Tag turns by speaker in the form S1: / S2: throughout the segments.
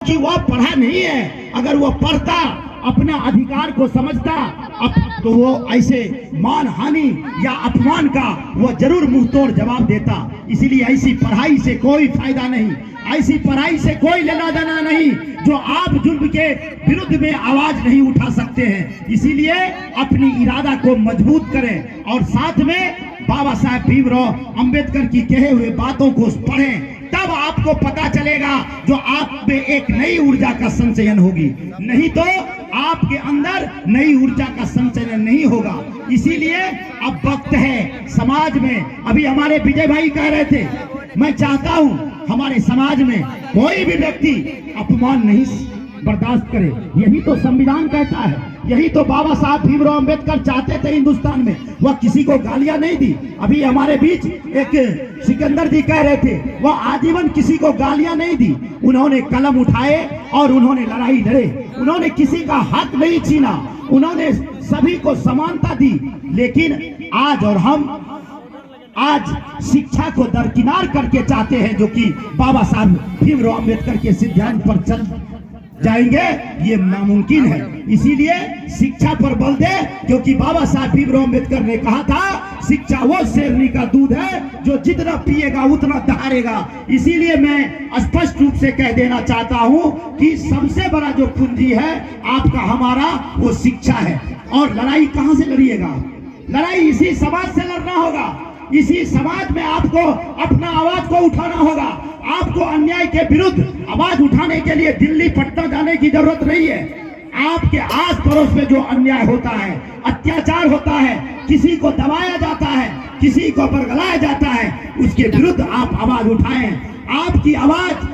S1: कि वह पढ़ा नहीं है। अगर वह पढ़ता, अपना अधिकार को समझता, तो वो ऐसे मान हानि या अपमान का वह जरूर मुंह तोड़ जवाब देता। इसलिए ऐसी पढ़ाई से कोई फायदा नहीं, ऐसी पढ़ाई से कोई लेना देना नहीं जो आप जुल्म के विरुद्ध में आवाज नहीं उठा सकते हैं। इसीलिए अपनी इरादा को मजबूत करें और साथ में बाबा साहब भीमराव अंबेडकर की कहे हुए बातों को पढ़ें। तब आपको पता चलेगा जो आप में एक नई ऊर्जा का संचयन होगी, नहीं तो आपके अंदर नई ऊर्जा का संचयन नहीं होगा। इसीलिए अब वक्त है समाज में, अभी हमारे विजय भाई कह रहे थे, मैं चाहता हूं हमारे समाज में कोई भी व्यक्ति अपमान नहीं बर्दाश्त करे। यही तो संविधान कहता है, यही तो बाबा साहब भीमराव अंबेडकर चाहते थे हिंदुस्तान में। वह किसी को गालियां नहीं दी। अभी हमारे बीच एक सिकंदर जी कह रहे थे, वह आजीवन किसी को गालियां नहीं दी। उन्होंने कलम उठाए और उन्होंने लड़ाई लड़े। उन्होंने किसी का हक नहीं छीना, उन्होंने सभी को समानता दी। लेकिन आज और हम आज शिक्षा को दरकिनार करके चाहते हैं, जो कि बाबा साहब भीमराव अंबेडकर के सिद्धांत पर चल जाएंगे, ये नामुमकिन है। इसीलिए शिक्षा पर बल दे, क्योंकि बाबा साहब भीमराव अंबेडकर ने कहा था शिक्षा वो शेरनी का दूध है जो जितना पिएगा उतना दहाड़ेगा। इसीलिए मैं स्पष्ट रूप से कह देना चाहता हूं कि सबसे बड़ा जो पूंजी है आपका हमारा वो शिक्षा है। और लड़ाई कहां से लड़िएगा? लड़ाई इसी समाज से लड़ना होगा। इसी समाज में आपको अपना आवाज को उठाना होगा। आपको अन्याय के विरुद्ध आवाज उठाने के लिए दिल्ली पटना जाने की जरूरत नहीं है। आपके आस पड़ोस में जो अन्याय होता है, अत्याचार होता है, किसी को दबाया जाता है, किसी को बरगलाया जाता है, उसके विरुद्ध आप आवाज उठाएं। आपकी आवाज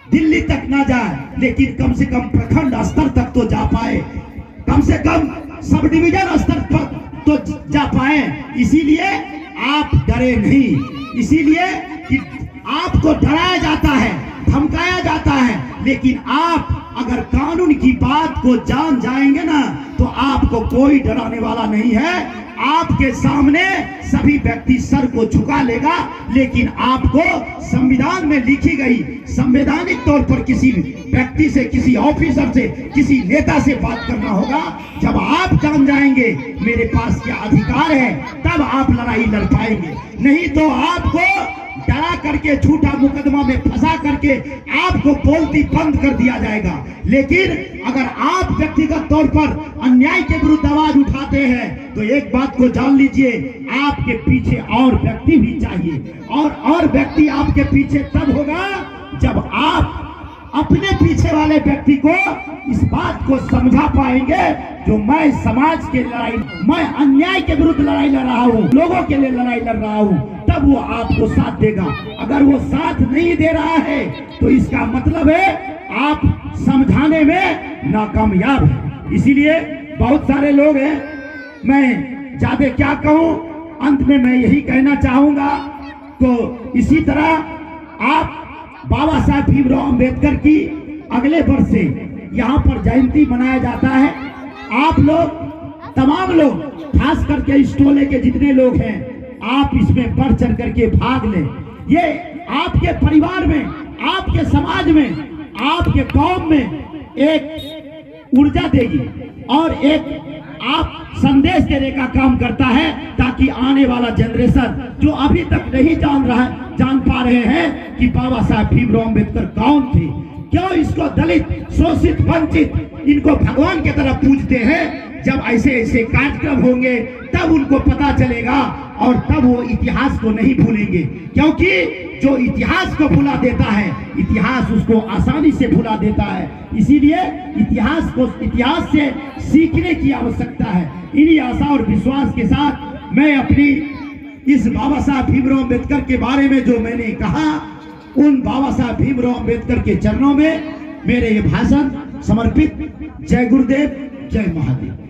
S1: दिल्ली तक ना जाए, लेकिन कम से कम प्रखंड स्तर तक तो जा पाए, कम से कम सब डिवीजन स्तर पर तो जा पाए। इसीलिए आप डरे नहीं, इसीलिए कि आपको डराया जाता है, धमकाया जाता है, लेकिन आप अगर कानून की बात को जान जाएंगे ना, तो आपको कोई डराने वाला नहीं है। आपके सामने सभी व्यक्ति सर को झुका लेगा, लेकिन आपको संविधान में लिखी गई संवैधानिक तौर पर किसी व्यक्ति से, किसी ऑफिसर से, किसी नेता से बात करना होगा। जब आप जान जाएंगे मेरे पास क्या अधिकार है, तब आप लड़ाई लड़ पाएंगे। नहीं तो आपको डरा करके, झूठा मुकदमा में फंसा करके आपको बोलती बंद कर दिया जाएगा। लेकिन अगर आप व्यक्तिगत तौर पर अन्याय के विरुद्ध आवाज उठाते हैं, तो एक बात को जान लीजिए, आपके पीछे और व्यक्ति भी चाहिए। और व्यक्ति आपके पीछे तब होगा जब आप अपने पीछे वाले व्यक्ति को इस बात को समझा पाएंगे, जो मैं समाज के लड़ाई, मैं अन्याय के विरुद्ध लड़ाई लड़ रहा हूँ, लोगों के लिए लड़ाई लड़ रहा हूँ, तब वो आपको साथ देगा। अगर वो साथ नहीं दे रहा है, तो इसका मतलब है आप समझाने में नाकामयाब हैं। इसीलिए बहुत सारे लोग हैं, मैं ज्यादा क्या कहूँ, अंत में मैं यही कहना चाहूंगा। तो इसी तरह आप बाबा साहब भीमराव अंबेडकर की अगले वर्ष से यहाँ पर जयंती मनाया जाता है। आप लोग, तमाम लोग, खास करके इस टोले के जितने लोग हैं, आप इसमें बढ़ चढ़ करके भाग लें। ये आपके परिवार में, आपके समाज में, आपके कौम में एक ऊर्जा देगी और एक आप संदेश देने का काम करता है, ताकि आने वाला जनरेशन जो अभी तक नहीं जान पा रहे हैं कि बाबा साहब भीमराव अंबेडकर कौन थे, क्यों इसको दलित, शोषित, वंचित, इनको भगवान की तरह पूजते हैं। जब ऐसे ऐसे कार्यक्रम होंगे तब उनको पता चलेगा और तब वो इतिहास को नहीं भूलेंगे। क्योंकि जो इतिहास को भुला देता है, इतिहास उसको आसानी से भुला देता है। इसीलिए इतिहास से सीखने की आवश्यकता है। इन्हीं आशा और विश्वास के साथ मैं अपनी इस बाबा साहब भीमराव अंबेडकर के बारे में जो मैंने कहा, उन बाबा साहब भीमराव अंबेडकर के चरणों में मेरे ये भाषण समर्पित। जय गुरुदेव, जय महादेव।